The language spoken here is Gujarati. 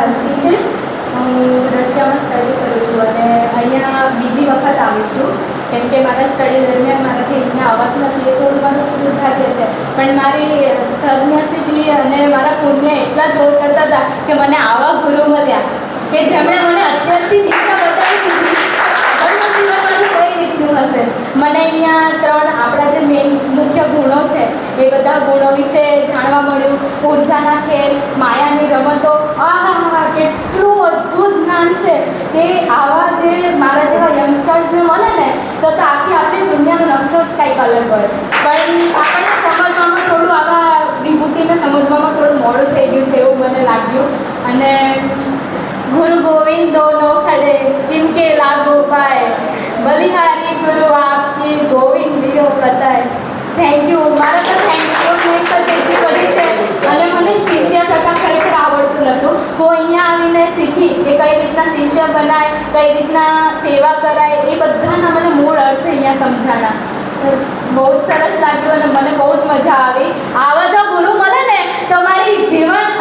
હસ્તી છે. હું રશિયામાં સ્ટડી કરું છું અને અહીંયા બીજી વખત આવી છું, કેમ કે મારા સ્ટડી દરમિયાન મારાથી અહીંયા આવતું નથી. એ થોડું ઘણું દુર્ભાગ્ય છે, પણ મારી સદનસીબી અને મારા પુણ્ય એટલા જોર કરતા હતા કે મને આવા ગુરુ મળ્યા કે જેમણે મને અત્યારથી દિશા બતાવી દીધી આગળના જીવનમાં કઈ રીતનું હશે. મને અહીંયા 3 આપણા જે મેઇન મુખ્ય ગુણો છે એ બધા ગુણો વિશે જાણવા મળ્યું. ઉર્જાના ખેલ, માયાની રમતો, આહા કેટલું અદ્ભુત જ્ઞાન છે કે આવા જે મારા જેવા યંગસ્ટર્સને મળે ને તો આખી આપણી દુનિયાનો નકશો જ કાંઈક અલગ હોય. પણ આપણને સમજવામાં થોડું આવા વિભૂતિને સમજવામાં થોડું મોડું થઈ ગયું છે એવું મને લાગ્યું. અને ગુરુ ગોવિંદ દોનો ખડે કિનકે લાગુ પાય, બલિહારી ગુરુ આપકી ગોવિંદ દિયો બતાય. Thank you. મારા તો થેન્ક યુ એટલી બધી છે અને મને શિષ્ય થતાં ખરેખર આવડતું નહોતું. હું અહીંયા આવીને શીખી કે કઈ રીતના શિષ્ય બનાય, કઈ રીતના સેવા કરાય, એ બધાના મને મૂળ અર્થ અહીંયા સમજાણા. બહુ જ સરસ લાગ્યું અને મને બહુ જ મજા આવી. આવા જો ગુરુ મળે ને તો મારી જીવન